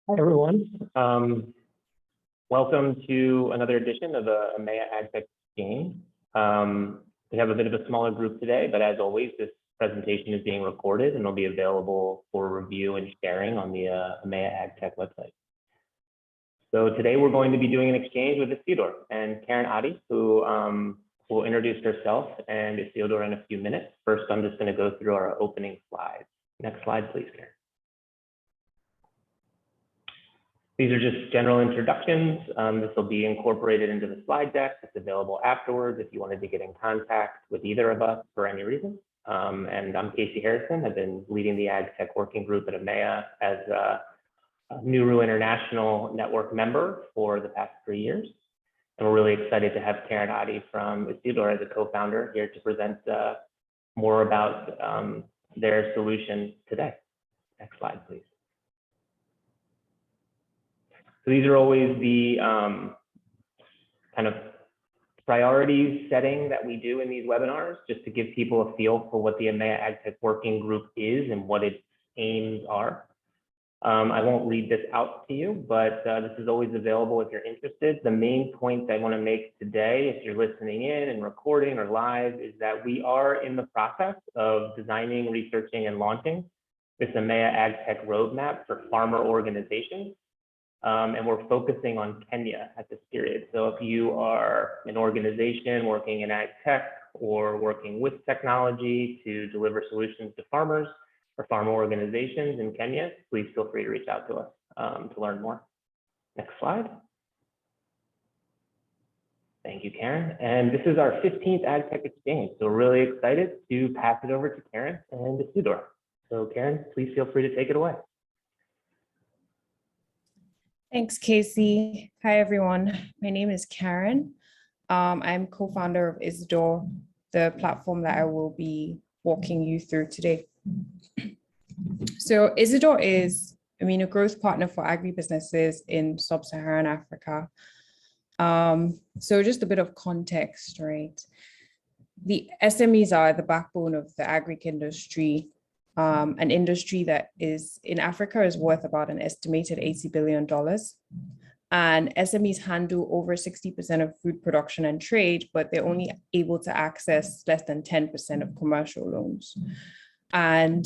Hi, everyone. Welcome to another edition of the EMEA AgTech Exchange. We have a bit of a smaller group today, but as always, this presentation is being recorded and will be available for review and sharing on the EMEA AgTech website. So today we're going to be doing an exchange with Isidore and Karen Adi, who will introduce herself and Isidore in a few minutes. First, I'm just going to go through our opening slides. Next slide, please, Karen. These are just general introductions. This will be incorporated into the slide deck. It's available afterwards if you wanted to get in contact with either of us for any reason. And I'm Casey Harrison. I've been leading the AgTech working group at EMEA as a Nuru International Network member for the past 3 years. And we're really excited to have Karen Adi from Isidore as a co-founder here to present more about their solution today. Next slide, please. So these are always the kind of priorities setting that we do in these webinars, just to give people a feel for what the EMEA AgTech working group is and what its aims are. I won't read this out to you, but this is always available if you're interested. The main point I want to make today, if you're listening in and recording or live, is that we are in the process of designing, researching, and launching this EMEA AgTech roadmap for farmer organizations. And we're focusing on Kenya at this period. So if you are an organization working in ag tech or working with technology to deliver solutions to farmers or farmer organizations in Kenya, please feel free to reach out to us to learn more. Next slide. Thank you, Karen. And this is our 15th AgTech Exchange. So we're really excited to pass it over to Karen and Isidore. So Karen, please feel free to take it away. Thanks, Casey. Hi, everyone. My name is Karen. I'm co-founder of Isidore, the platform that I will be walking you through today. So Isidore is, a growth partner for agribusinesses in Sub-Saharan Africa. So just a bit of context, right? The SMEs are the backbone of the agri industry. An industry that is in Africa is worth about an estimated $80 billion. And SMEs handle over 60% of food production and trade, but they're only able to access less than 10% of commercial loans. And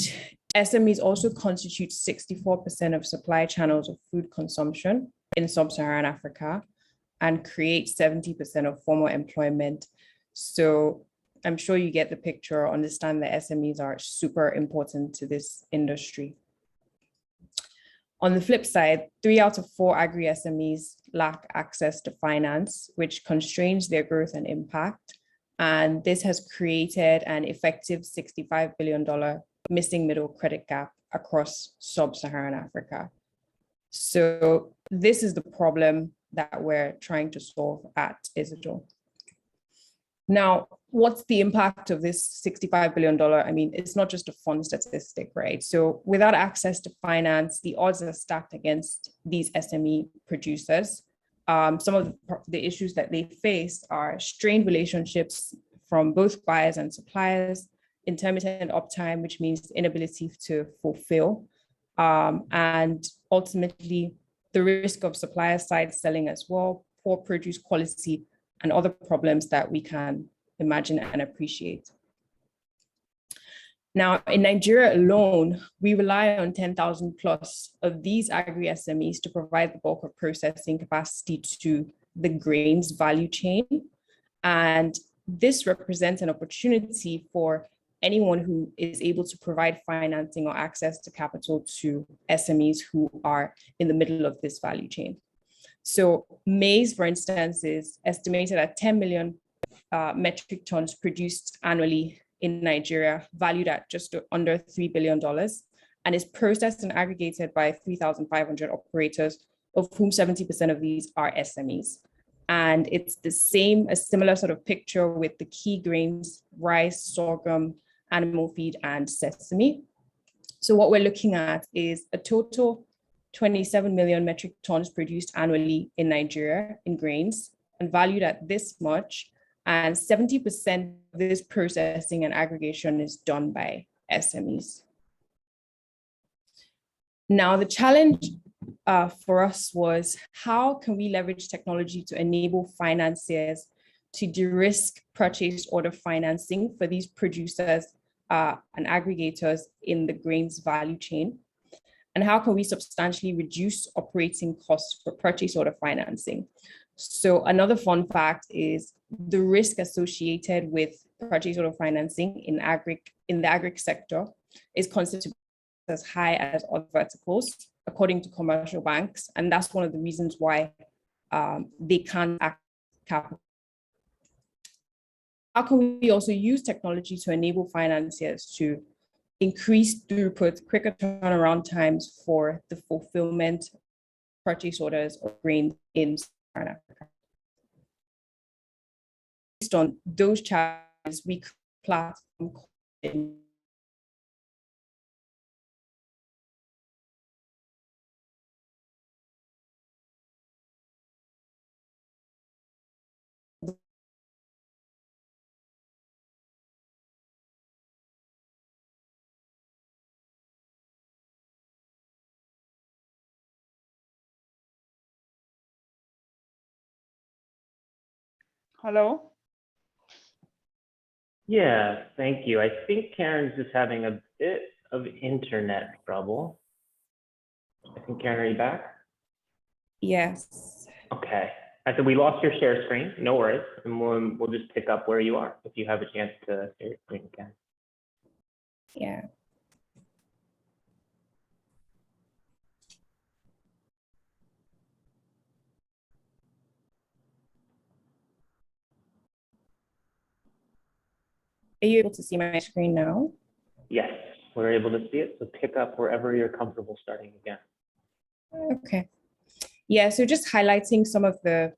SMEs also constitute 64% of supply channels of food consumption in Sub-Saharan Africa and create 70% of formal employment. So I'm sure you get the picture or understand that SMEs are super important to this industry. On the flip side, 3 out of 4 agri-SMEs lack access to finance, which constrains their growth and impact. And this has created an effective $65 billion missing middle credit gap across Sub-Saharan Africa. So this is the problem that we're trying to solve at Isidore. Now, what's the impact of this $65 billion? It's not just a fun statistic, right? So without access to finance, the odds are stacked against these SME producers. Some of the issues that they face are strained relationships from both buyers and suppliers, intermittent uptime, which means inability to fulfill, and ultimately the risk of supplier side selling as well, poor produce quality, and other problems that we can imagine and appreciate. Now, in Nigeria alone, we rely on 10,000 plus of these agri-SMEs to provide the bulk of processing capacity to the grains value chain. And this represents an opportunity for anyone who is able to provide financing or access to capital to SMEs who are in the middle of this value chain. So maize, for instance, is estimated at 10 million metric tons produced annually in Nigeria, valued at just under $3 billion, and is processed and aggregated by 3,500 operators, of whom 70% of these are SMEs. And it's a similar sort of picture with the key grains, rice, sorghum, animal feed, and sesame. So what we're looking at is a total 27 million metric tons produced annually in Nigeria in grains and valued at this much. And 70% of this processing and aggregation is done by SMEs. Now, the challenge for us was, how can we leverage technology to enable financiers to de-risk purchase order financing for these producers and aggregators in the grains value chain? And how can we substantially reduce operating costs for purchase order financing? So another fun fact is the risk associated with purchase order financing in the agri sector is considered as high as other verticals, according to commercial banks. And that's one of the reasons why they can't access capital. How can we also use technology to enable financiers to increase throughput, quicker turnaround times for the fulfillment purchase orders of grain in Sub-Saharan Africa? Based on those challenges, we create a platform called Hello? Yeah, thank you. I think Karen's just having a bit of internet trouble. I think, Karen, are you back? Yes. Okay. I said we lost your share screen. No worries. And we'll just pick up where you are if you have a chance to share your screen again. Yeah. Are you able to see my screen now? Yes, we're able to see it. So pick up wherever you're comfortable starting again. Okay. Yeah, so just highlighting some of the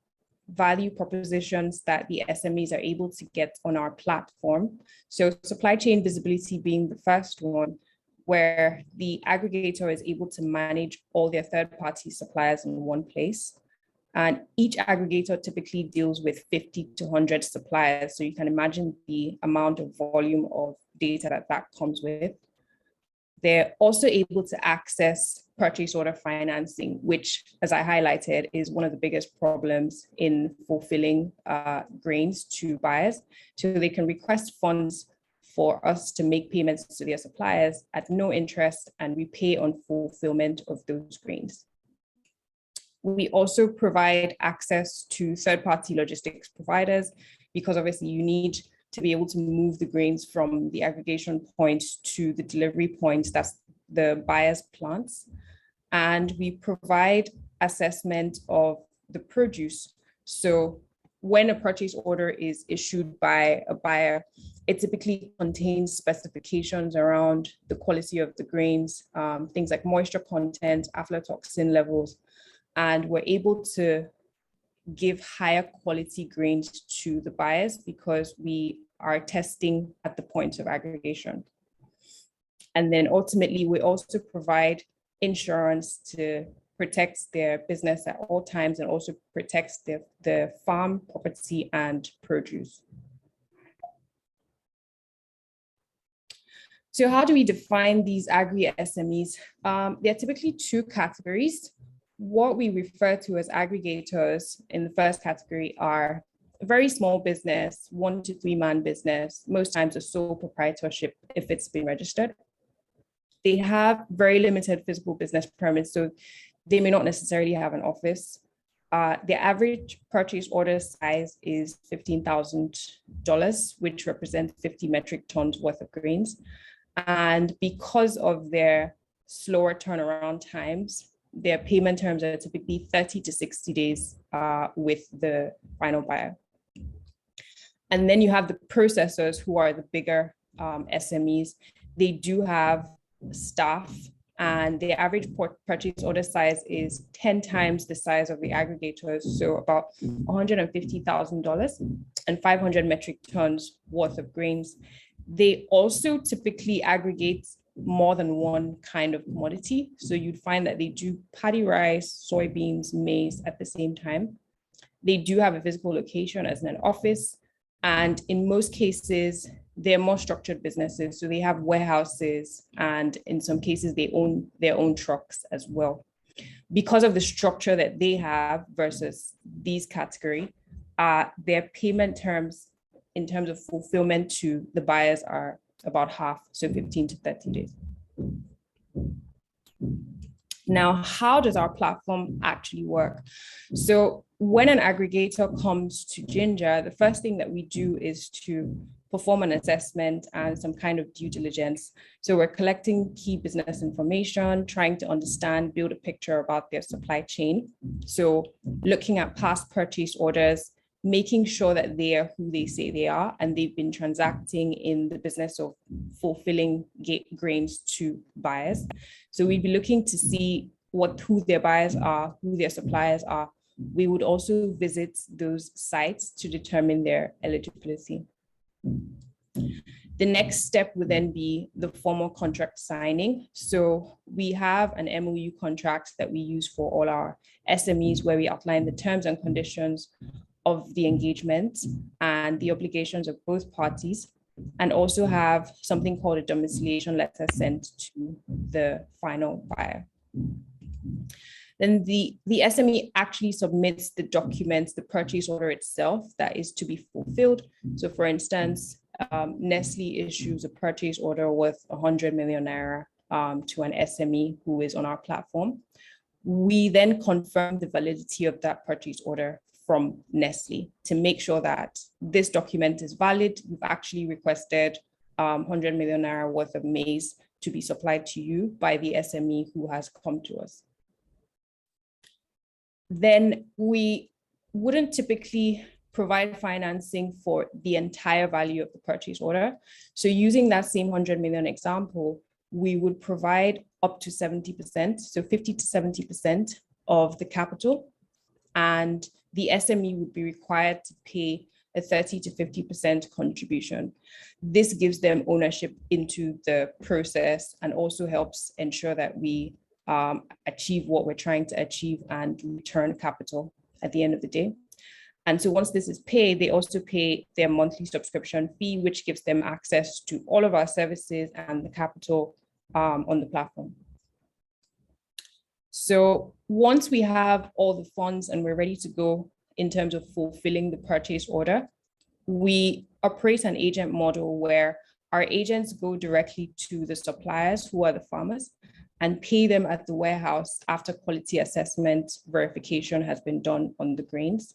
value propositions that the SMEs are able to get on our platform. So supply chain visibility being the first one, where the aggregator is able to manage all their third-party suppliers in one place. And each aggregator typically deals with 50 to 100 suppliers. So you can imagine the amount of volume of data that comes with. They're also able to access purchase order financing, which, as I highlighted, is one of the biggest problems in fulfilling grains to buyers. So they can request funds for us to make payments to their suppliers at no interest, and we pay on fulfillment of those grains. We also provide access to third-party logistics providers, because obviously you need to be able to move the grains from the aggregation point to the delivery point, that's the buyer's plants. And we provide assessment of the produce. So when a purchase order is issued by a buyer, it typically contains specifications around the quality of the grains, things like moisture content, aflatoxin levels, and we're able to give higher quality grains to the buyers because we are testing at the point of aggregation. And then ultimately, we also provide insurance to protect their business at all times and also protects the farm, property, and produce. So how do we define these agri-SMEs? There are typically two categories. What we refer to as aggregators in the first category are a very small business, 1 to 3 man business, most times a sole proprietorship if it's been registered. They have very limited physical business permits, so they may not necessarily have an office. The average purchase order size is $15,000, which represents 50 metric tons worth of grains. And because of their slower turnaround times, their payment terms are typically 30 to 60 days with the final buyer. And then you have the processors, who are the bigger SMEs. They do have staff, and the average purchase order size is 10 times the size of the aggregators, so about $150,000 and 500 metric tons worth of grains. They also typically aggregate more than one kind of commodity. So you'd find that they do paddy rice, soybeans, maize at the same time. They do have a physical location as an office. And in most cases, they're more structured businesses. So they have warehouses, and in some cases, they own their own trucks as well. because of the structure that they have versus these category, their payment terms in terms of fulfillment to the buyers are about half, so 15 to 30 days. Now, how does our platform actually work? So when an aggregator comes to Jinja, the first thing that we do is to perform an assessment and some kind of due diligence. So we're collecting key business information, trying to understand, build a picture about their supply chain. So looking at past purchase orders, making sure that they are who they say they are, and they've been transacting in the business of fulfilling grains to buyers. So we'd be looking to see who their buyers are, who their suppliers are. We would also visit those sites to determine their eligibility. The next step would then be the formal contract signing. So we have an MOU contract that we use for all our SMEs, where we outline the terms and conditions of the engagement and the obligations of both parties, and also have something called a domiciliation letter sent to the final buyer. Then the SME actually submits the documents, the purchase order itself that is to be fulfilled. So for instance, Nestle issues a purchase order worth 100 million naira to an SME who is on our platform. We then confirm the validity of that purchase order from Nestle to make sure that this document is valid. You've actually requested 100 million naira worth of maize to be supplied to you by the SME who has come to us. Then we wouldn't typically provide financing for the entire value of the purchase order. So using that same 100 million example, we would provide up to 70%, so 50 to 70% of the capital, and the SME would be required to pay a 30 to 50% contribution. This gives them ownership into the process and also helps ensure that we achieve what we're trying to achieve and return capital at the end of the day. And so once this is paid, they also pay their monthly subscription fee, which gives them access to all of our services and the capital on the platform. So once we have all the funds and we're ready to go in terms of fulfilling the purchase order, we operate an agent model where our agents go directly to the suppliers, who are the farmers, and pay them at the warehouse after quality assessment verification has been done on the grains.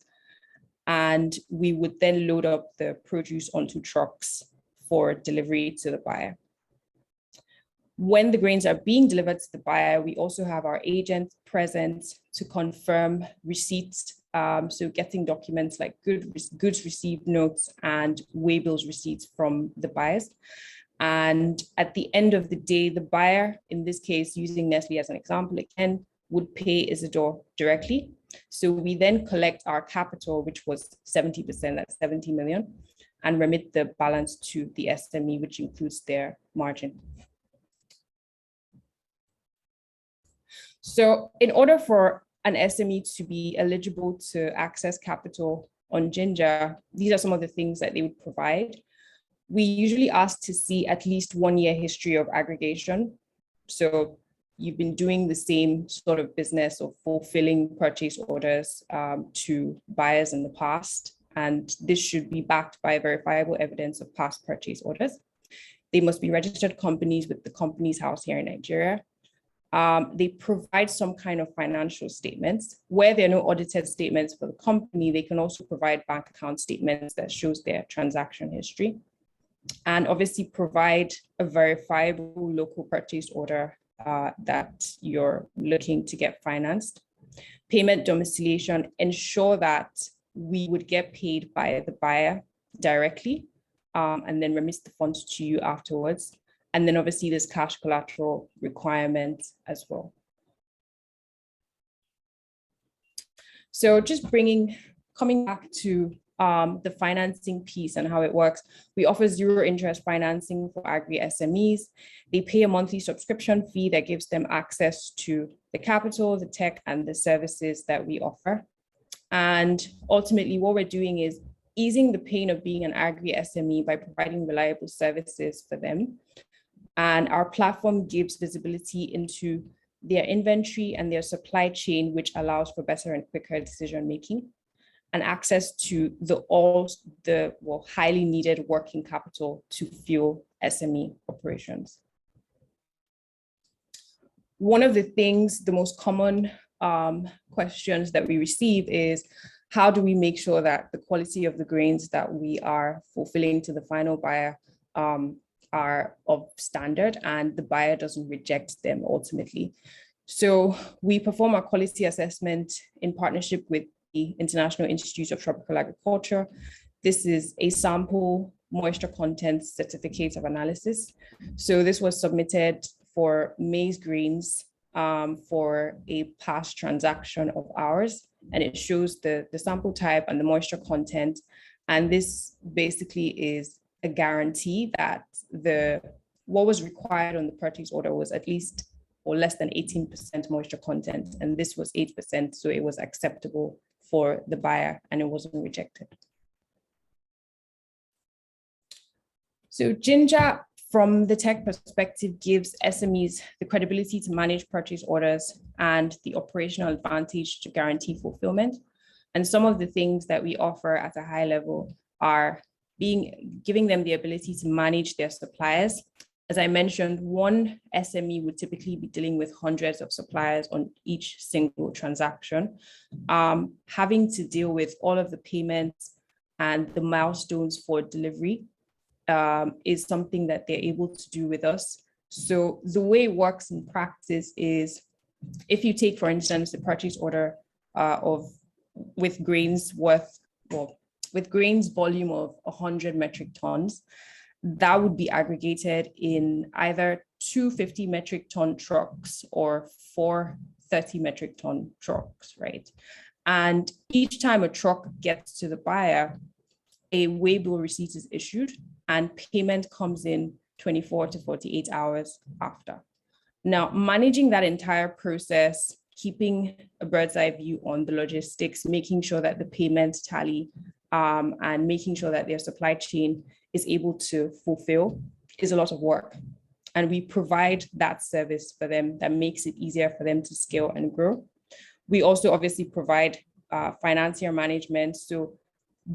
And we would then load up the produce onto trucks for delivery to the buyer. When the grains are being delivered to the buyer, we also have our agent present to confirm receipts. So getting documents like goods received notes and waybills receipts from the buyers. And at the end of the day, the buyer, in this case, using Nestle as an example again, would pay Isidore directly. So we then collect our capital, which was 70%, that's 70 million, and remit the balance to the SME, which includes their margin. So in order for an SME to be eligible to access capital on Jinja, these are some of the things that they would provide. We usually ask to see at least 1 year history of aggregation. So you've been doing the same sort of business of fulfilling purchase orders to buyers in the past. And this should be backed by verifiable evidence of past purchase orders. They must be registered companies with the Companies House here in Nigeria. They provide some kind of financial statements. Where there are no audited statements for the company, they can also provide bank account statements that shows their transaction history. And obviously provide a verifiable local purchase order that you're looking to get financed. Payment domiciliation, ensure that we would get paid by the buyer directly and then remit the funds to you afterwards. And then obviously there's cash collateral requirements as well. So just coming back to the financing piece and how it works, we offer 0 interest financing for agri-SMEs. They pay a monthly subscription fee that gives them access to the capital, the tech, and the services that we offer. And ultimately, what we're doing is easing the pain of being an agri-SME by providing reliable services for them. And our platform gives visibility into their inventory and their supply chain, which allows for better and quicker decision-making, and access to the highly needed working capital to fuel SME operations. One of the things, the most common questions that we receive is, how do we make sure that the quality of the grains that we are fulfilling to the final buyer are of standard and the buyer doesn't reject them ultimately? So we perform our quality assessment in partnership with the International Institute of Tropical Agriculture. This is a sample moisture content certificate of analysis. So this was submitted for maize grains for a past transaction of ours, and it shows the sample type and the moisture content. And this basically is a guarantee that what was required on the purchase order was at least or less than 18% moisture content, and this was 8%, so it was acceptable for the buyer and it wasn't rejected. So Jinja, from the tech perspective, gives SMEs the credibility to manage purchase orders and the operational advantage to guarantee fulfillment. And some of the things that we offer at a high level are giving them the ability to manage their suppliers. As I mentioned, one SME would typically be dealing with hundreds of suppliers on each single transaction. Having to deal with all of the payments and the milestones for delivery is something that they're able to do with us. So the way it works in practice is, if you take, for instance, the purchase order with grains volume of 100 metric tons, that would be aggregated in either 2 50 metric ton trucks or 4 30 metric ton trucks, right? And each time a truck gets to the buyer, a waybill receipt is issued and payment comes in 24 to 48 hours after. Now, managing that entire process, keeping a bird's eye view on the logistics, making sure that the payments tally, and making sure that their supply chain is able to fulfill is a lot of work. And we provide that service for them that makes it easier for them to scale and grow. We also obviously provide financier management, so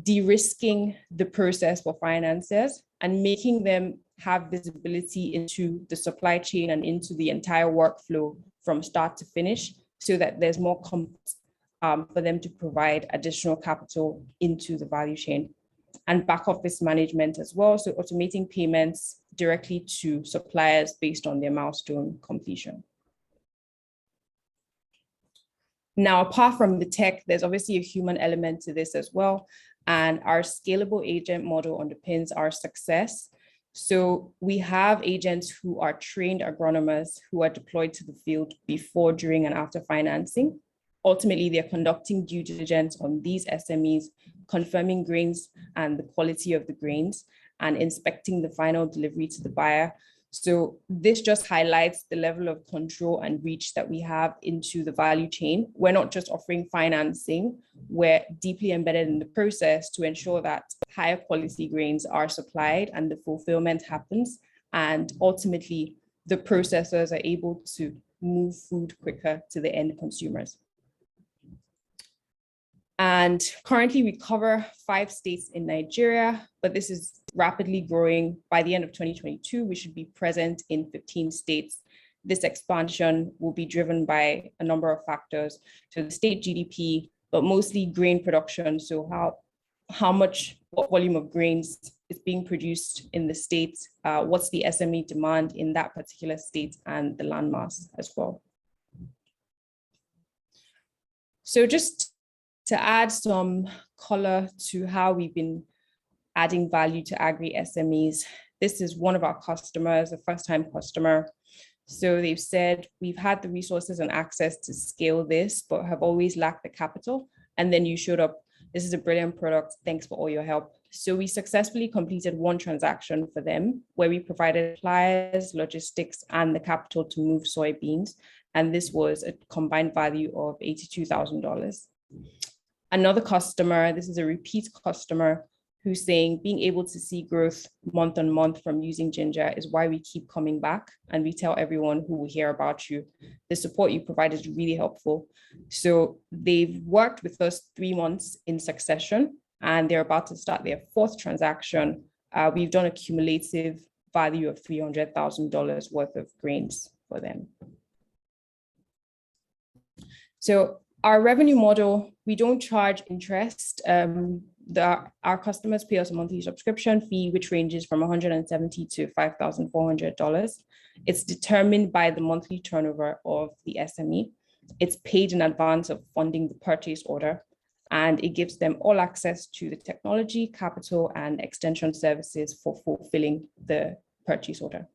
de-risking the process for financiers and making them have visibility into the supply chain and into the entire workflow from start to finish, so that there's more comfort for them to provide additional capital into the value chain. And back office management as well, so automating payments directly to suppliers based on their milestone completion. Now, apart from the tech, there's obviously a human element to this as well, and our scalable agent model underpins our success. So we have agents who are trained agronomers who are deployed to the field before, during, and after financing. Ultimately, they're conducting due diligence on these SMEs, confirming grains and the quality of the grains, and inspecting the final delivery to the buyer. So this just highlights the level of control and reach that we have into the value chain. We're not just offering financing, we're deeply embedded in the process to ensure that higher quality grains are supplied and the fulfillment happens. And ultimately, the processors are able to move food quicker to the end consumers. And currently we cover 5 states in Nigeria, but this is rapidly growing. By the end of 2022, we should be present in 15 states. This expansion will be driven by a number of factors. So the state GDP, but mostly grain production. So what volume of grains is being produced in the state, what's the SME demand in that particular state, and the landmass as well. So just to add some color to how we've been adding value to agri-SMEs, this is one of our customers, a first-time customer. So they've said, we've had the resources and access to scale this, but have always lacked the capital. And then you showed up, this is a brilliant product, thanks for all your help. So we successfully completed one transaction for them where we provided suppliers, logistics, and the capital to move soybeans. And this was a combined value of $82,000. Another customer, this is a repeat customer, who's saying being able to see growth month on month from using Jinja is why we keep coming back, and we tell everyone who will hear about you. The support you provide is really helpful. So they've worked with us 3 months in succession, and they're about to start their 4th transaction. We've done a cumulative value of $300,000 worth of grains for them. So our revenue model, we don't charge interest. Our customers pay us a monthly subscription fee, which ranges from $170 to $5,400. It's determined by the monthly turnover of the SME. It's paid in advance of funding the purchase order, and it gives them all access to the technology, capital, and extension services for fulfilling the purchase order.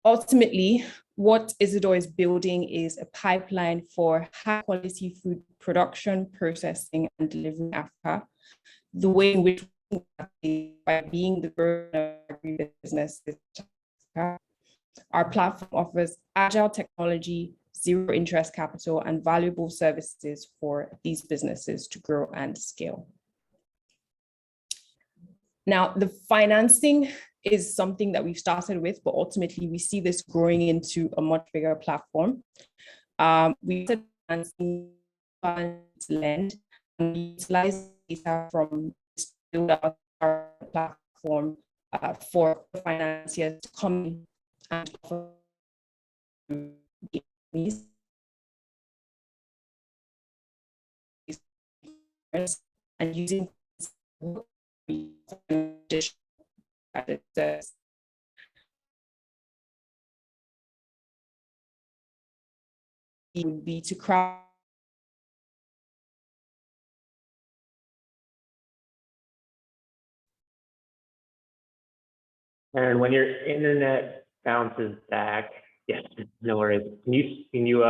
Ultimately, what Isidore is building is a pipeline for high quality food production, processing, and delivery in Africa. The way in which by being the growth of agribusiness, our platform offers agile technology, zero interest capital, and valuable services for these businesses to grow and scale. Now, the financing is something that we've started with, but ultimately we see this growing into a much bigger platform. We started financing lend and utilize data from our platform for financiers to come and offer these and using would be to crowd. And when your internet bounces back, yes, no worries. Can you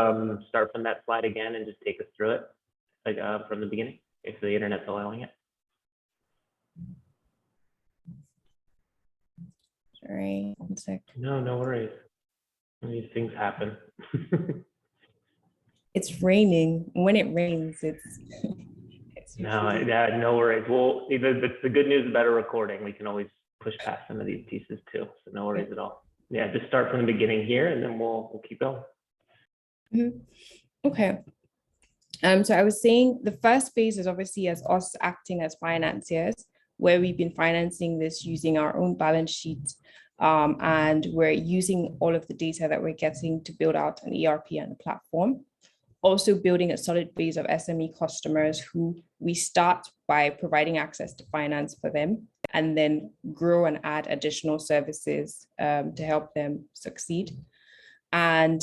start from that slide again and just take us through it, like from the beginning, if the internet's allowing it? Sorry, 1 sec. No worries. These things happen. It's raining. When it rains, it's no worries. Well, the good news about a recording, we can always push past some of these pieces too. So no worries at all. Yeah, just start from the beginning here, and then we'll keep going. Okay. So I was saying the first phase is obviously as us acting as financiers, where we've been financing this using our own balance sheet. And we're using all of the data that we're getting to build out an ERP and a platform. Also building a solid base of SME customers who we start by providing access to finance for them, and then grow and add additional services to help them succeed. And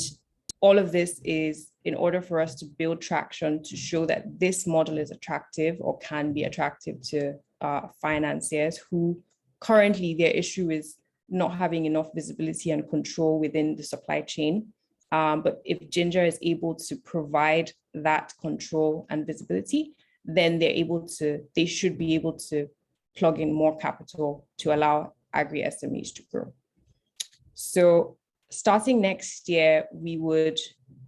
all of this is in order for us to build traction to show that this model is attractive or can be attractive to financiers who currently their issue is not having enough visibility and control within the supply chain. But if Jinja is able to provide that control and visibility, then they should be able to plug in more capital to allow agri-SMEs to grow. So starting next year, we would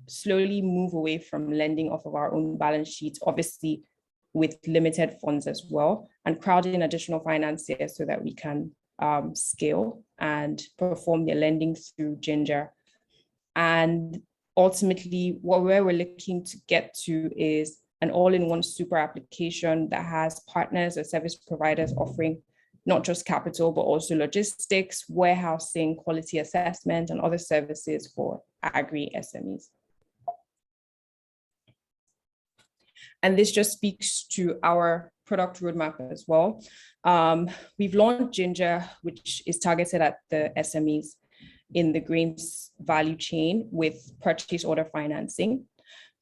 slowly move away from lending off of our own balance sheets, obviously with limited funds as well, and crowd in additional financiers so that we can scale and perform their lending through Jinja. And ultimately, where we're looking to get to is an all-in-one super application that has partners or service providers offering not just capital, but also logistics, warehousing, quality assessment, and other services for agri-SMEs. And this just speaks to our product roadmap as well. We've launched Jinja, which is targeted at the SMEs in the grains value chain with purchase order financing.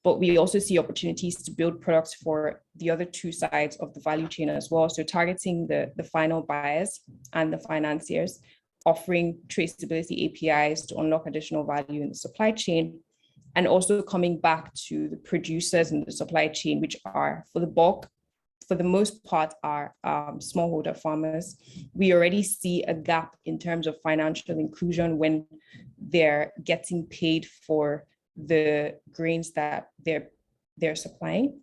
But we also see opportunities to build products for the other 2 sides of the value chain as well. So targeting the final buyers and the financiers, offering traceability APIs to unlock additional value in the supply chain, and also coming back to the producers in the supply chain, which are for the most part are smallholder farmers. We already see a gap in terms of financial inclusion when they're getting paid for the grains that they're supplying.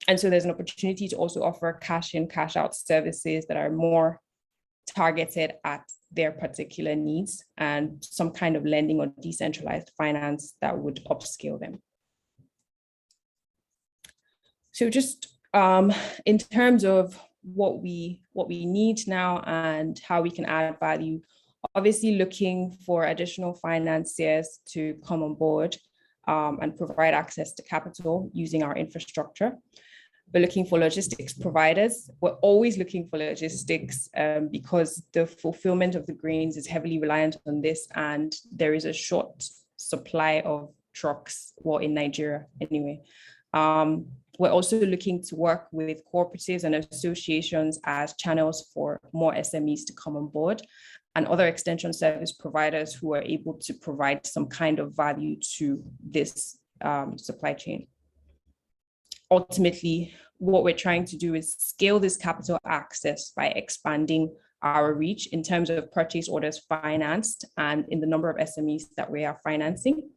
And so there's an opportunity to also offer cash in, cash out services that are more targeted at their particular needs, and some kind of lending or decentralized finance that would upskill them. So just in terms of what we need now and how we can add value, obviously looking for additional financiers to come on board and provide access to capital using our infrastructure. We're looking for logistics providers. We're always looking for logistics because the fulfillment of the grains is heavily reliant on this, and there is a short supply of trucks, well, in Nigeria anyway. We're also looking to work with cooperatives and associations as channels for more SMEs to come on board, and other extension service providers who are able to provide some kind of value to this supply chain. Ultimately, what we're trying to do is scale this capital access by expanding our reach in terms of purchase orders financed and in the number of SMEs that we are financing,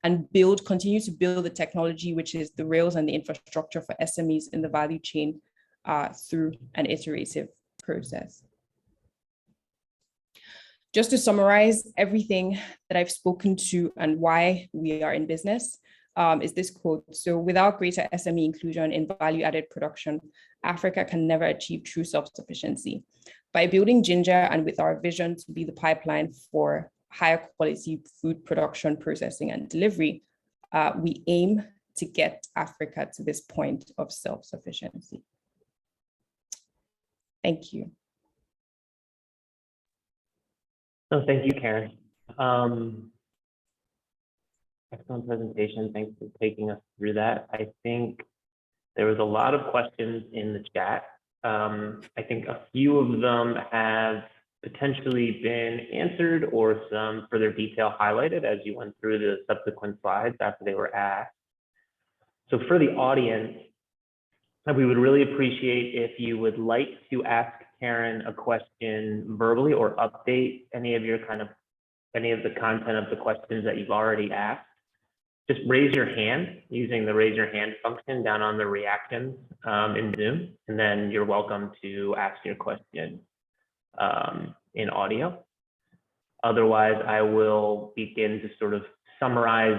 and continue to build the technology, which is the rails and the infrastructure for SMEs in the value chain through an iterative process. Just to summarize everything that I've spoken to and why we are in business, is this quote. So without greater SME inclusion in value-added production, Africa can never achieve true self-sufficiency. By building Jinja and with our vision to be the pipeline for higher quality food production, processing, and delivery, we aim to get Africa to this point of self-sufficiency. Thank you. So thank you, Karen. Excellent presentation. Thanks for taking us through that. I think there was a lot of questions in the chat. I think a few of them have potentially been answered or some further detail highlighted as you went through the subsequent slides after they were asked. So for the audience, we would really appreciate if you would like to ask Karen a question verbally or update any of the content of the questions that you've already asked. Just raise your hand using the raise your hand function down on the reactions in Zoom, and then you're welcome to ask your question in audio. Otherwise, I will begin to sort of summarize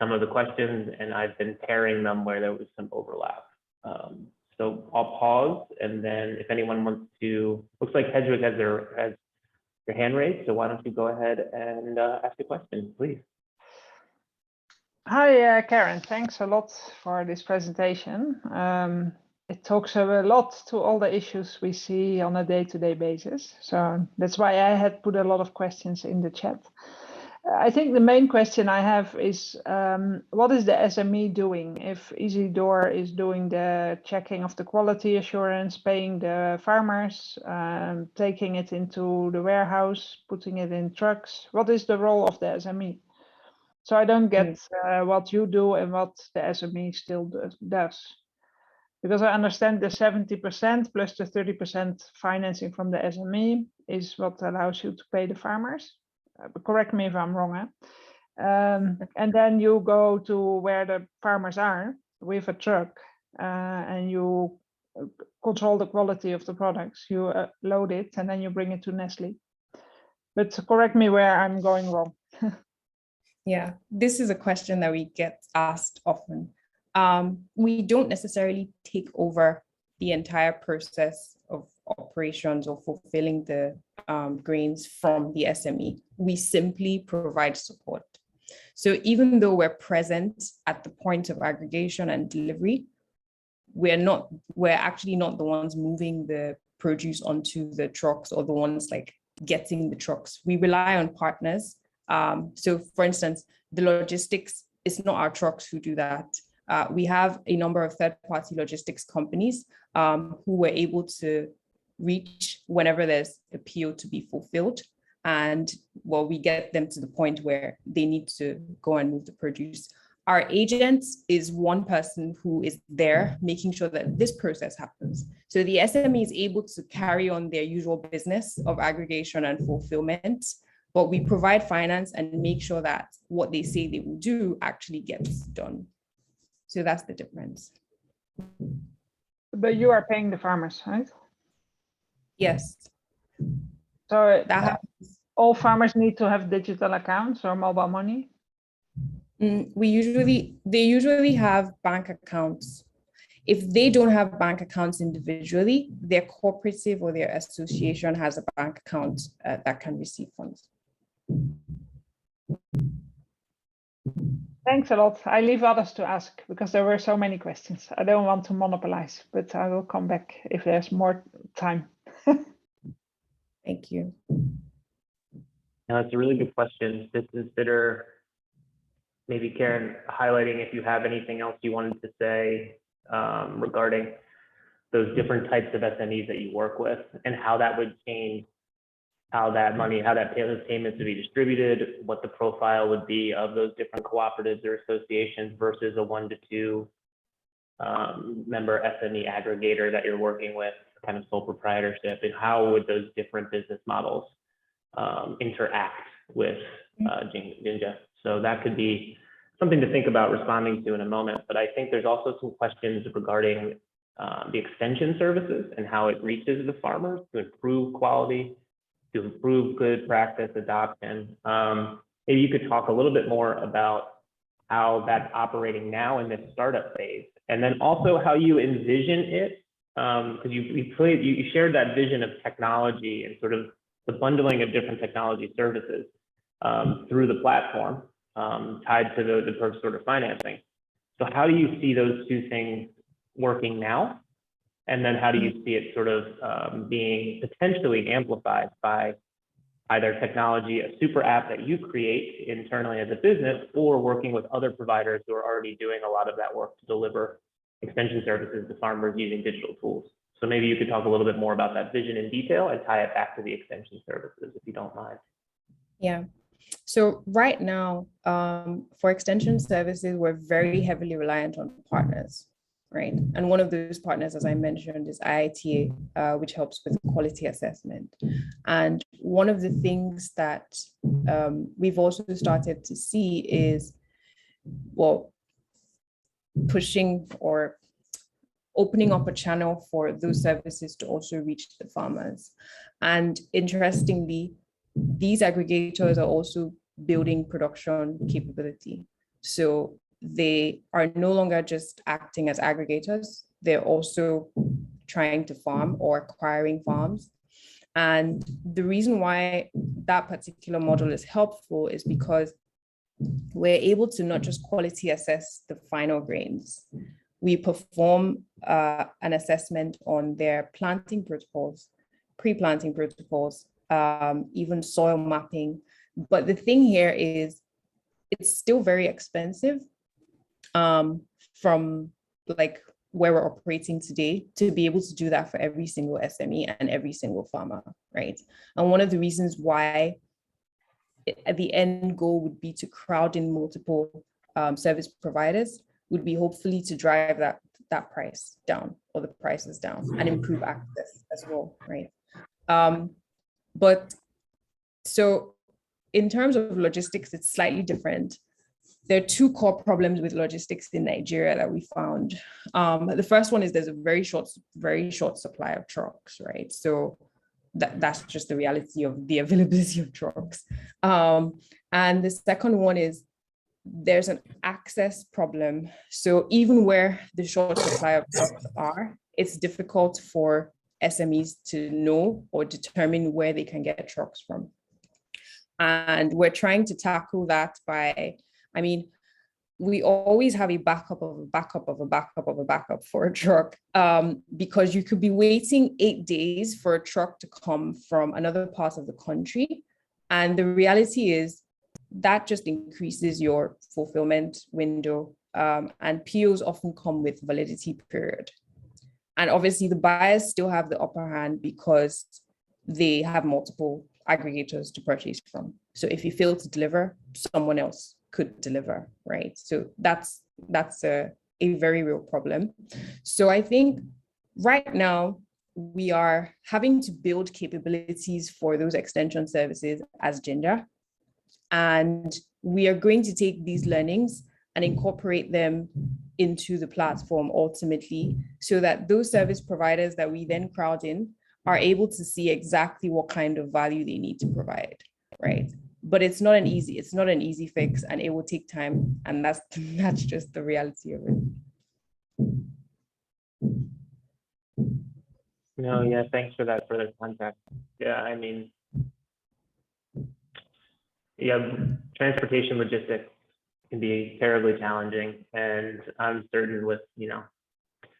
some of the questions, and I've been pairing them where there was some overlap. So I'll pause, and then if anyone wants to, looks like Hedwig has their hand raised, so why don't you go ahead and ask a question, please. Hi, Karen. Thanks a lot for this presentation. It talks a lot to all the issues we see on a day-to-day basis. So that's why I had put a lot of questions in the chat. I think the main question I have is, what is the SME doing? If Isidore is doing the checking of the quality assurance, paying the farmers, taking it into the warehouse, putting it in trucks, what is the role of the SME? So I don't get what you do and what the SME still does. Because I understand the 70% plus the 30% financing from the SME is what allows you to pay the farmers. Correct me if I'm wrong. And then you go to where the farmers are with a truck and you control the quality of the products. You load it and then you bring it to Nestle. But correct me where I'm going wrong. Yeah, this is a question that we get asked often. We don't necessarily take over the entire process of operations or fulfilling the grains from the SME. We simply provide support. So even though we're present at the point of aggregation and delivery, we're actually not the ones moving the produce onto the trucks or the ones like getting the trucks. We rely on partners. So for instance, the logistics, it's not our trucks who do that. We have a number of third-party logistics companies who were able to reach whenever there's a PO to be fulfilled. And well, we get them to the point where they need to go and move the produce. Our agent is one person who is there making sure that this process happens. So the SME is able to carry on their usual business of aggregation and fulfillment, but we provide finance and make sure that what they say they will do actually gets done. So that's the difference. But you are paying the farmers, right? Yes, So that happens. all farmers need to have digital accounts or mobile money? They usually have bank accounts. If they don't have bank accounts individually, their cooperative or their association has a bank account that can receive funds. Thanks a lot. I leave others to ask because there were so many questions. I don't want to monopolize, but I will come back if there's more time. Thank you. Now, that's a really good question to consider. Maybe Karen, highlighting if you have anything else you wanted to say regarding those different types of SMEs that you work with and how that would change how that money, those payments would be distributed, what the profile would be of those different cooperatives or associations versus a 1 to 2 member SME aggregator that you're working with, kind of sole proprietorship, and how would those different business models interact with Jinja. So that could be something to think about responding to in a moment. But I think there's also some questions regarding the extension services and how it reaches the farmers to improve quality, to improve good practice adoption. Maybe you could talk a little bit more about how that's operating now in this startup phase, and then also how you envision it, because you shared that vision of technology and sort of the bundling of different technology services through the platform tied to the sort of financing. So how do you see those two things working now? And then how do you see it sort of being potentially amplified by either technology, a super app that you create internally as a business, or working with other providers who are already doing a lot of that work to deliver extension services to farmers using digital tools? So maybe you could talk a little bit more about that vision in detail and tie it back to the extension services, if you don't mind. Yeah. So right now, for extension services, we're very heavily reliant on partners, right? And one of those partners, as I mentioned, is IITA, which helps with quality assessment. And one of the things that we've also started to see is, well, pushing or opening up a channel for those services to also reach the farmers. And interestingly, these aggregators are also building production capability. So they are no longer just acting as aggregators, they're also trying to farm or acquiring farms. And the reason why that particular model is helpful is because we're able to not just quality assess the final grains. We perform an assessment on their planting protocols, pre-planting protocols, even soil mapping. But the thing here is it's still very expensive from like where we're operating today to be able to do that for every single SME and every single farmer, right? And one of the reasons why the end goal would be to crowd in multiple service providers would be hopefully to drive that price down or the prices down and improve access as well, right? But so in terms of logistics, it's slightly different. There are two core problems with logistics in Nigeria that we found. The first one is there's a very short supply of trucks, right? So that's just the reality of the availability of trucks. And the second one is there's an access problem. So even where the short supply of trucks are, it's difficult for SMEs to know or determine where they can get trucks from. And we're trying to tackle that by, I mean, we always have a backup of a backup of a backup of a backup for a truck, because you could be waiting 8 days for a truck to come from another part of the country. And the reality is that just increases your fulfillment window, and POs often come with validity period. And obviously the buyers still have the upper hand because they have multiple aggregators to purchase from. So if you fail to deliver, someone else could deliver, right? So that's a very real problem. So I think right now we are having to build capabilities for those extension services as Jinja. And we are going to take these learnings and incorporate them into the platform ultimately, so that those service providers that we then crowd in are able to see exactly what kind of value they need to provide, right? But it's not an easy fix, and it will take time, and that's just the reality of it. No, yeah, thanks for that further context. Yeah, I mean, yeah, transportation logistics can be terribly challenging, and I'm certain with, you know,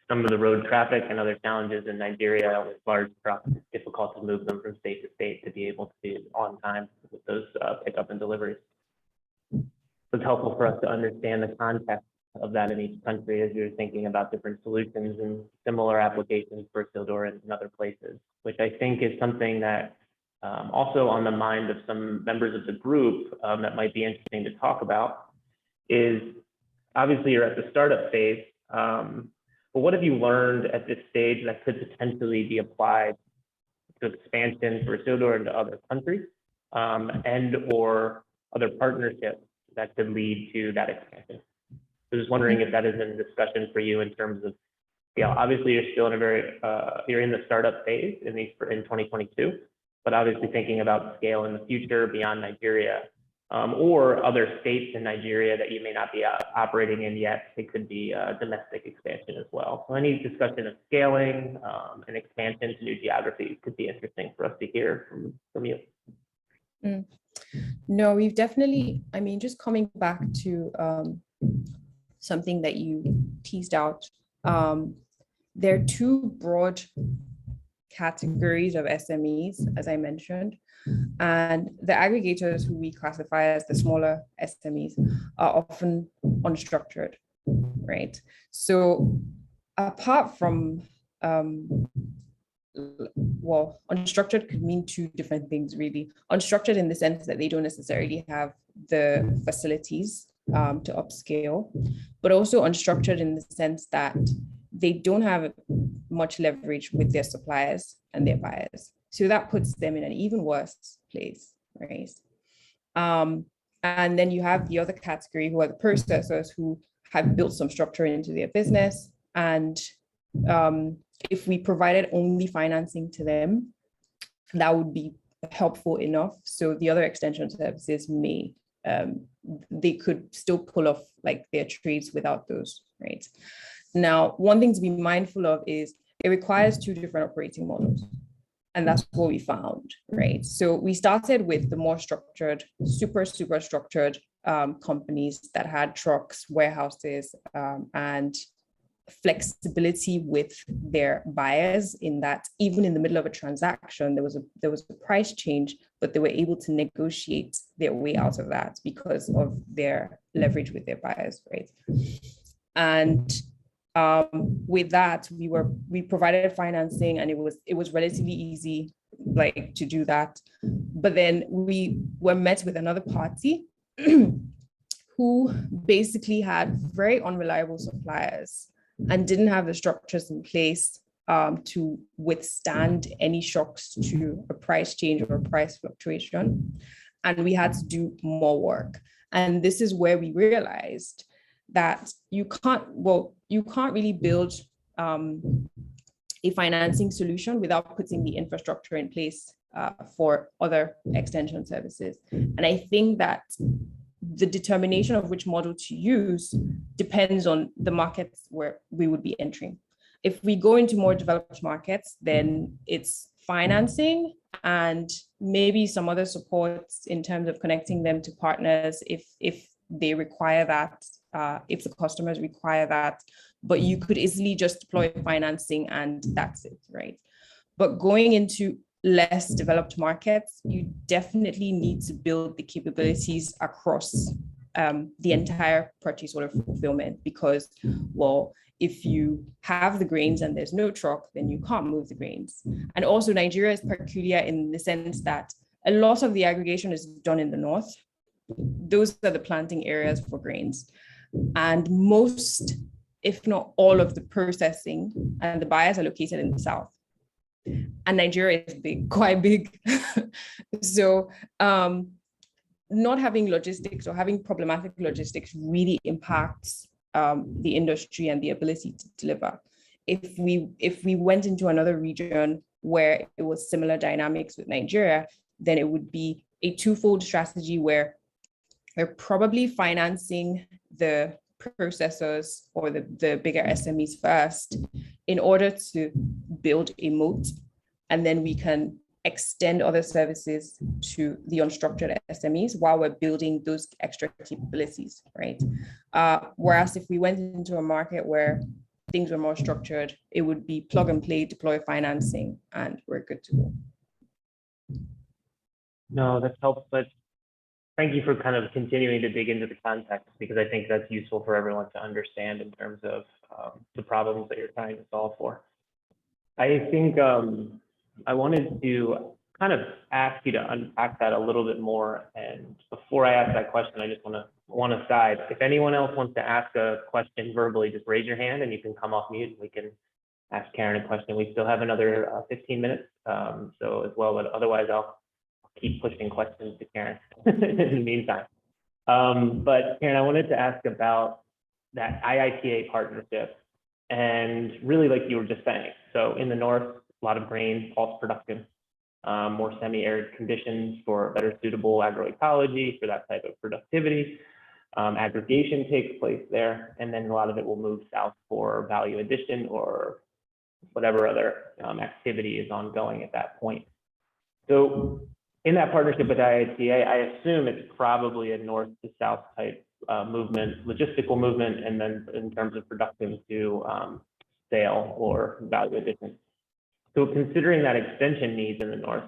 some of the road traffic and other challenges in Nigeria with large trucks, it's difficult to move them from state to state to be able to be on time with those pickup and deliveries. It's helpful for us to understand the context of that in each country as you're thinking about different solutions and similar applications for Isidore and other places, which I think is something that also on the mind of some members of the group that might be interesting to talk about is, obviously you're at the startup phase, but what have you learned at this stage that could potentially be applied to expansion for Isidore into other countries and or other partnerships that could lead to that expansion? So just wondering if that is in discussion for you in terms of, yeah, obviously you're still in a very, you're in the startup phase in 2022, but obviously thinking about scale in the future beyond Nigeria or other states in Nigeria that you may not be operating in yet. It could be domestic expansion as well. So any discussion of scaling and expansion to new geographies could be interesting for us to hear from you. No, we've definitely, I mean, just coming back to something that you teased out, there are two broad categories of SMEs, as I mentioned, and the aggregators, who we classify as the smaller SMEs, are often unstructured, right? So apart from, well, unstructured could mean two different things, really. Unstructured in the sense that they don't necessarily have the facilities to upscale, but also unstructured in the sense that they don't have much leverage with their suppliers and their buyers. So that puts them in an even worse place, right? And then you have the other category, who are the processors, who have built some structure into their business. And if we provided only financing to them, that would be helpful enough. So the other extension services may, they could still pull off like their trades without those, right? Now, one thing to be mindful of is it requires two different operating models. And that's what we found, right? So we started with the more structured, super structured companies that had trucks, warehouses, and flexibility with their buyers, in that even in the middle of a transaction, there was a price change, but they were able to negotiate their way out of that because of their leverage with their buyers, right? And with that, we provided financing, and it was relatively easy, like, to do that. But then we were met with another party who basically had very unreliable suppliers and didn't have the structures in place to withstand any shocks to a price change or a price fluctuation. And we had to do more work. And this is where we realized that you can't really build a financing solution without putting the infrastructure in place for other extension services. And I think that the determination of which model to use depends on the markets where we would be entering. If we go into more developed markets, then it's financing and maybe some other supports in terms of connecting them to partners if they require that, if the customers require that, but you could easily just deploy financing and that's it, right? But going into less developed markets, you definitely need to build the capabilities across the entire purchase order fulfillment, because, well, if you have the grains and there's no truck, then you can't move the grains. And also Nigeria is peculiar in the sense that a lot of the aggregation is done in the north. Those are the planting areas for grains. And most, if not all, of the processing and the buyers are located in the south. And Nigeria is big, quite big. So not having logistics or having problematic logistics really impacts the industry and the ability to deliver. If we went into another region where it was similar dynamics with Nigeria, then it would be a twofold strategy where they're probably financing the processors or the bigger SMEs first in order to build a moat, and then we can extend other services to the unstructured SMEs while we're building those extra capabilities, right? Whereas if we went into a market where things were more structured, it would be plug and play, deploy financing, and we're good to go. No, that helps, but thank you for kind of continuing to dig into the context, because I think that's useful for everyone to understand in terms of the problems that you're trying to solve for. I think I wanted to kind of ask you to unpack that a little bit more. And before I ask that question, I just want to one aside. If anyone else wants to ask a question verbally, just raise your hand and you can come off mute and we can ask Karen a question. We still have another 15 minutes, so as well, but otherwise I'll keep pushing questions to Karen in the meantime. But Karen, I wanted to ask about that IITA partnership, and really like you were just saying, so in the north, a lot of grain, pulse production, more semi-arid conditions for better suitable agroecology for that type of productivity. Aggregation takes place there, and then a lot of it will move south for value addition or whatever other activity is ongoing at that point. So in that partnership with IITA, I assume it's probably a north to south type movement, logistical movement, and then in terms of production to sale or value addition. So considering that extension needs in the north,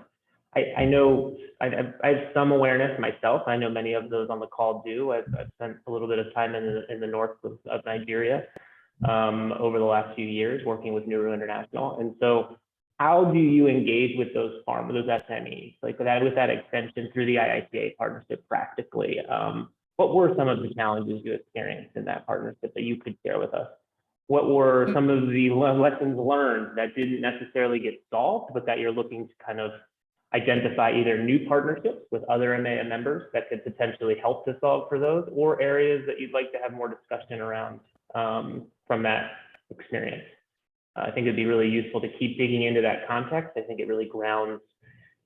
I know I have some awareness myself. I know many of those on the call do. I've spent a little bit of time in the north of Nigeria over the last few years working with Nuru International. And so how do you engage with those farmers, those SMEs, like with that extension through the IITA partnership practically? What were some of the challenges you experienced in that partnership that you could share with us? What were some of the lessons learned that didn't necessarily get solved, but that you're looking to kind of identify either new partnerships with other EMEA members that could potentially help to solve for those, or areas that you'd like to have more discussion around from that experience? I think it'd be really useful to keep digging into that context. I think it really grounds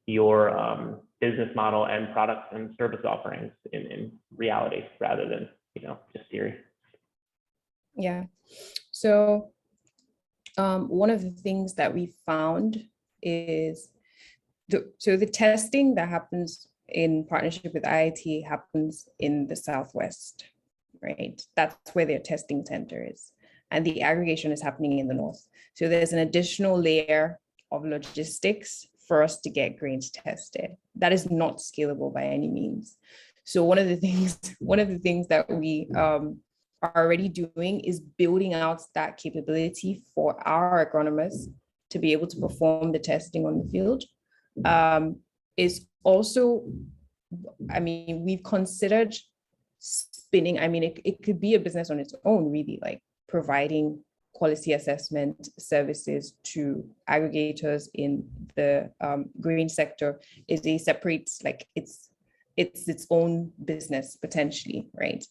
your business model and products and service offerings in reality rather than, just theory. Yeah. So one of the things that we found is the testing that happens in partnership with IITA happens in the Southwest, right? That's where their testing center is. And the aggregation is happening in the north. So there's an additional layer of logistics for us to get grains tested. That is not scalable by any means. So one of the things that we are already doing is building out that capability for our agronomists to be able to perform the testing on the field. Is also, we've considered spinning, it could be a business on its own, really, like providing quality assessment services to aggregators in the grain sector is a separate, like it's its own business potentially, right?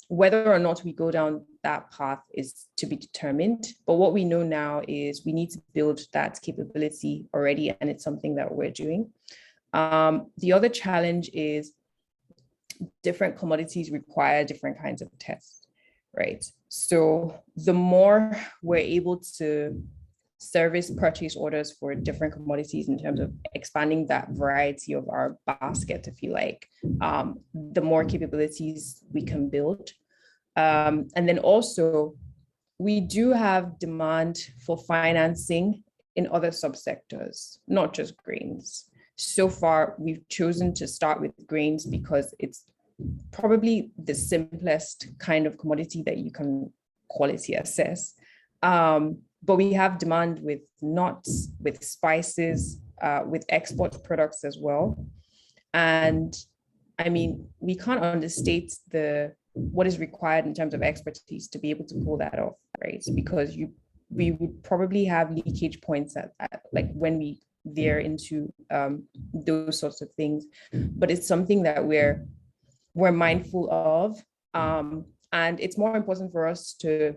Whether or not we go down that path is to be determined. But what we know now is we need to build that capability already, and it's something that we're doing. The other challenge is different commodities require different kinds of tests, right? So the more we're able to service purchase orders for different commodities in terms of expanding that variety of our basket, if you like, the more capabilities we can build. And then also, we do have demand for financing in other subsectors, not just grains. So far, we've chosen to start with grains because it's probably the simplest kind of commodity that you can quality assess. But we have demand with nuts, with spices, with export products as well. And we can't understate what is required in terms of expertise to be able to pull that off, right? Because we would probably have leakage points at like when we veer into those sorts of things. But it's something that we're mindful of. And it's more important for us to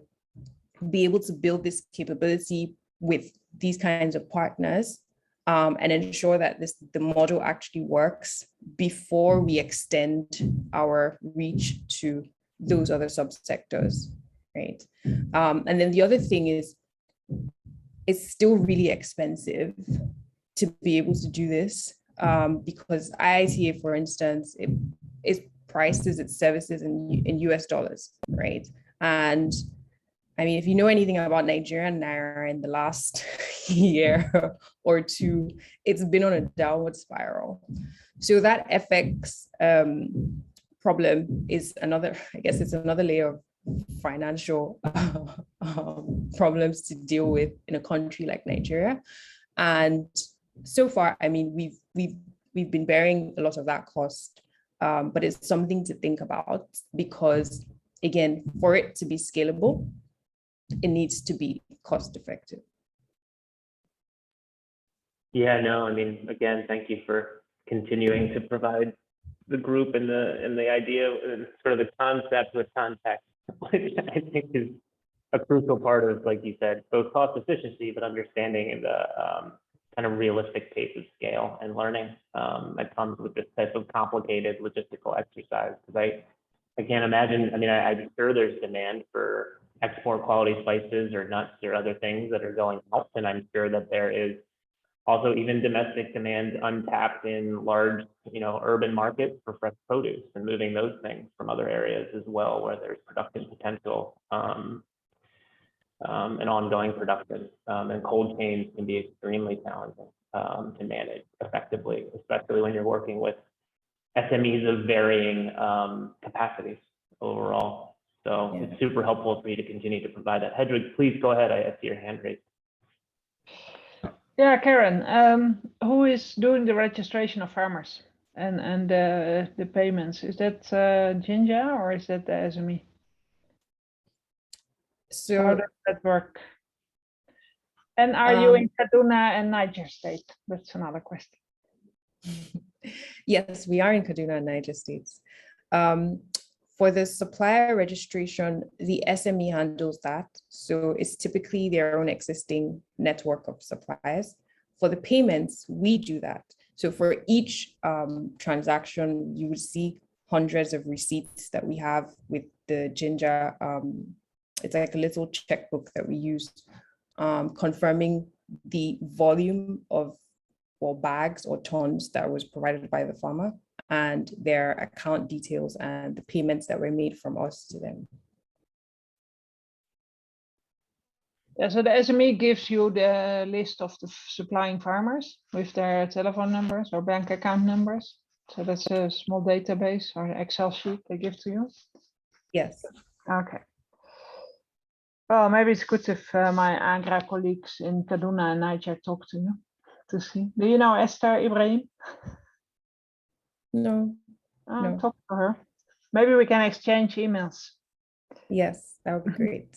be able to build this capability with these kinds of partners and ensure that the model actually works before we extend our reach to those other subsectors, right? And then the other thing is, it's still really expensive to be able to do this because IITA, for instance, it prices its services in US dollars, right? And I mean, if you know anything about Nigerian Naira in the last year or two, it's been on a downward spiral. So that FX problem is another, I guess it's another layer of financial problems to deal with in a country like Nigeria. And so far, I mean, we've been bearing a lot of that cost, but it's something to think about because, again, for it to be scalable, it needs to be cost effective. Yeah, no, I mean, again, thank you for continuing to provide the group and the idea and sort of the concept with context, which I think is a crucial part of, like you said, both cost efficiency, but understanding in the kind of realistic pace of scale and learning that comes with this type of complicated logistical exercise. Because I can't imagine, I mean, I'm sure there's demand for export quality spices or nuts or other things that are going out. And I'm sure that there is also even domestic demand untapped in large, urban markets for fresh produce and moving those things from other areas as well, where there's production potential and ongoing production. And cold chains can be extremely challenging to manage effectively, especially when you're working with SMEs of varying capacities overall. So yeah, it's super helpful for you to continue to provide that. Hedwig, please go ahead. I see your hand raised. Yeah, Karen, who is doing the registration of farmers and the payments? Is that Jinja or is that the SME? So how does that work? And are you in Kaduna and Niger State? That's another question. Yes, we are in Kaduna and Niger States. For the supplier registration, the SME handles that. So it's typically their own existing network of suppliers. For the payments, we do that. So for each transaction, you would see hundreds of receipts that we have with the Jinja. It's like a little checkbook that we use, confirming the volume of bags or tons that was provided by the farmer, and their account details and the payments that were made from us to them. Yeah, so the SME gives you the list of the supplying farmers with their telephone numbers or bank account numbers. So that's a small database or an Excel sheet they give to you? Yes. Okay. Well, maybe it's good if my Agra colleagues in Kaduna and Niger talk to you to see. Do you know Esther Ibrahim? No. No. Talk to her. Maybe we can exchange emails. Yes, that would be great.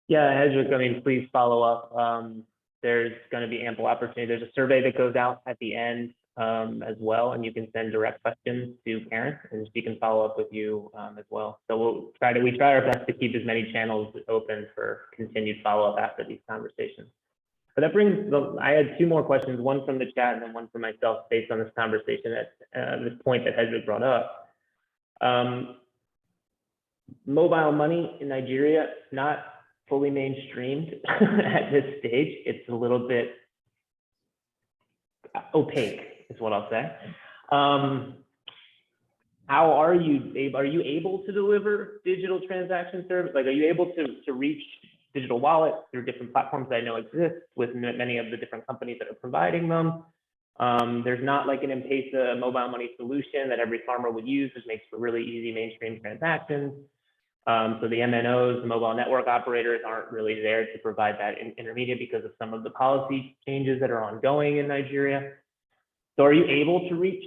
Yeah, Hedwig, I mean, please follow up. There's going to be ample opportunity. There's a survey that goes out at the end as well, and you can send direct questions to Karen, and she can follow up with you as well. So we try our best to keep as many channels open for continued follow-up after these conversations. But that brings, I had two more questions, one from the chat and then one for myself based on this conversation at this point that Hedwig brought up. Mobile money in Nigeria, not fully mainstreamed at this stage. It's a little bit opaque, is what I'll say. How are you able to deliver digital transaction service? Like, are you able to reach digital wallets through different platforms that I know exist with many of the different companies that are providing them? There's not like an M-Pesa mobile money solution that every farmer would use, which makes for really easy mainstream transactions. So the MNOs, the mobile network operators, aren't really there to provide that intermediate because of some of the policy changes that are ongoing in Nigeria. So are you able to reach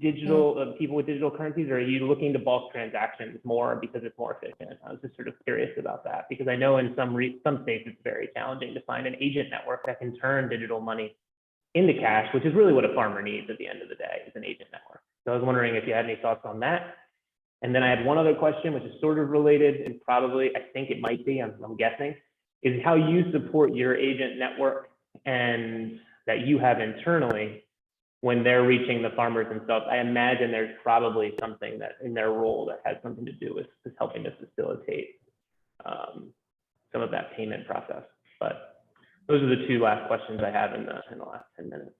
digital people with digital currencies, or are you looking to bulk transactions more because it's more efficient? I was just sort of curious about that, because I know in some states it's very challenging to find an agent network that can turn digital money into cash, which is really what a farmer needs at the end of the day, is an agent network. So I was wondering if you had any thoughts on that. And then I had one other question, which is sort of related and probably, I think it might be, I'm guessing, is how you support your agent network and that you have internally when they're reaching the farmers themselves. I imagine there's probably something that in their role that has something to do with helping to facilitate some of that payment process. But those are the two last questions I have in the last 10 minutes.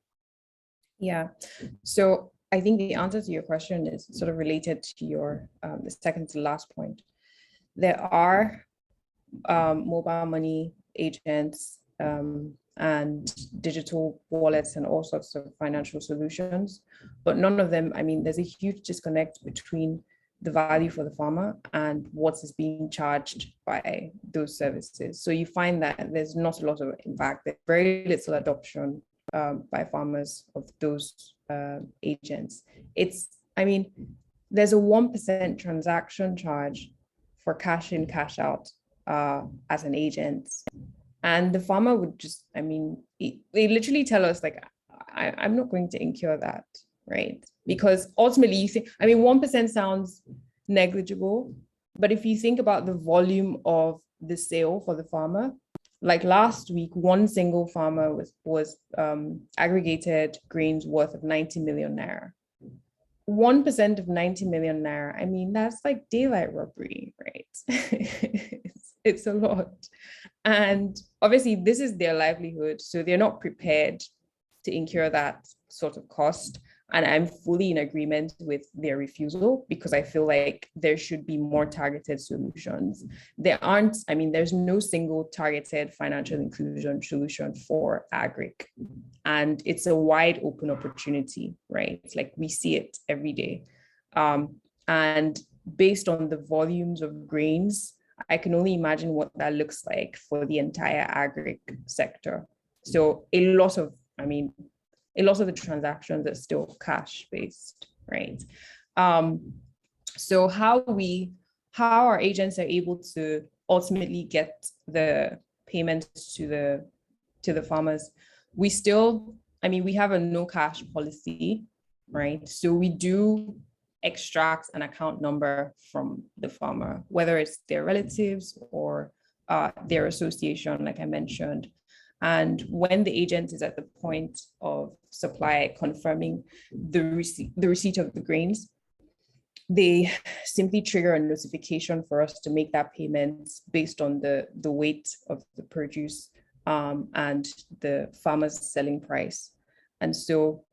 Yeah, so I think the answer to your question is sort of related to your the second to last point. There are mobile money agents and digital wallets and all sorts of financial solutions, but none of them, I mean, there's a huge disconnect between the value for the farmer and what is being charged by those services. So you find that there's not a lot of, in fact, there's very little adoption by farmers of those agents. It's, I mean, there's a 1% transaction charge for cash in, cash out as an agent. And the farmer would just, I mean, they literally tell us like, I'm not going to incur that, right? Because ultimately you think, I mean, 1% sounds negligible, but if you think about the volume of the sale for the farmer, like last week, one single farmer was aggregated grains worth of 90 million naira. 1% of 90 million naira, I mean, that's like daylight robbery, right? It's a lot. And obviously this is their livelihood, so they're not prepared to incur that sort of cost. And I'm fully in agreement with their refusal because I feel like there should be more targeted solutions. There aren't, I mean, there's no single targeted financial inclusion solution for agric. And it's a wide open opportunity, right? It's like we see it every day. And based on the volumes of grains, I can only imagine what that looks like for the entire agric sector. So a lot of the transactions are still cash based, right? So how our agents are able to ultimately get the payments to the farmers, we still, I mean, we have a no cash policy, right? So we do extract an account number from the farmer, whether it's their relatives or their association, like I mentioned. And when the agent is at the point of supply confirming the receipt of the grains, they simply trigger a notification for us to make that payment based on the weight of the produce and the farmer's selling price. And so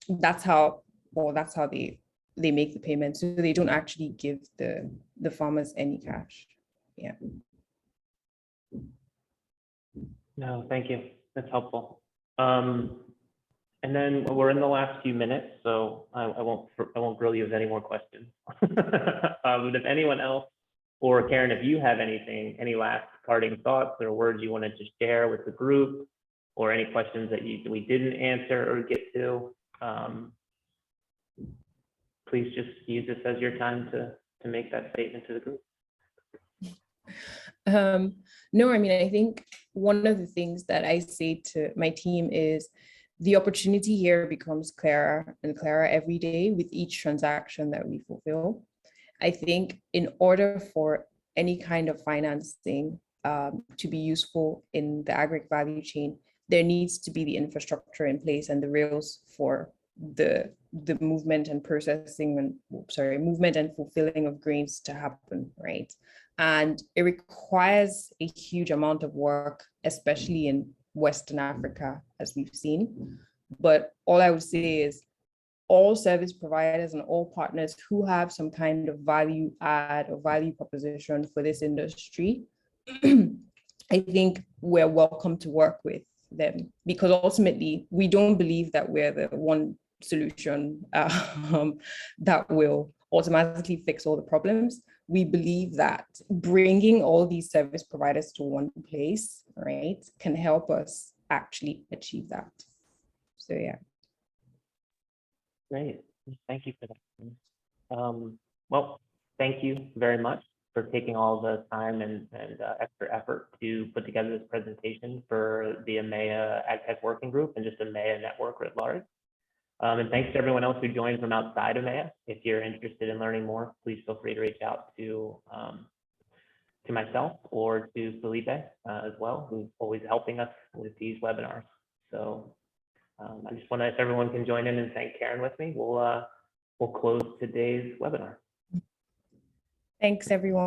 that's how they make the payment. So they don't actually give the farmers any cash. Yeah. No, thank you. That's helpful. And then we're in the last few minutes, so I won't grill you with any more questions. But if anyone else, or Karen, if you have any last parting thoughts or words you wanted to share with the group, or any questions that we didn't answer or get to, please just use this as your time to make that statement to the group. No, I mean, I think one of the things that I say to my team is the opportunity here becomes clearer and clearer every day with each transaction that we fulfill. I think in order for any kind of financing to be useful in the agric value chain, there needs to be the infrastructure in place and the rails for the movement and movement and fulfilling of grains to happen, right? And it requires a huge amount of work, especially in Western Africa, as we've seen. But all I would say is all service providers and all partners who have some kind of value add or value proposition for this industry, I think we're welcome to work with them, because ultimately we don't believe that we're the one solution that will automatically fix all the problems. We believe that bringing all these service providers to one place, right, can help us actually achieve that. So yeah. Great, thank you for that. Well, thank you very much for taking all the time and extra effort to put together this presentation for the EMEA AgTech Working Group and just EMEA network writ large. And thanks to everyone else who joined from outside of EMEA. If you're interested in learning more, please feel free to reach out to myself or to Felipe as well, who's always helping us with these webinars. So I just want to, if everyone can join in and thank Karen with me, we'll close today's webinar. Thanks, everyone.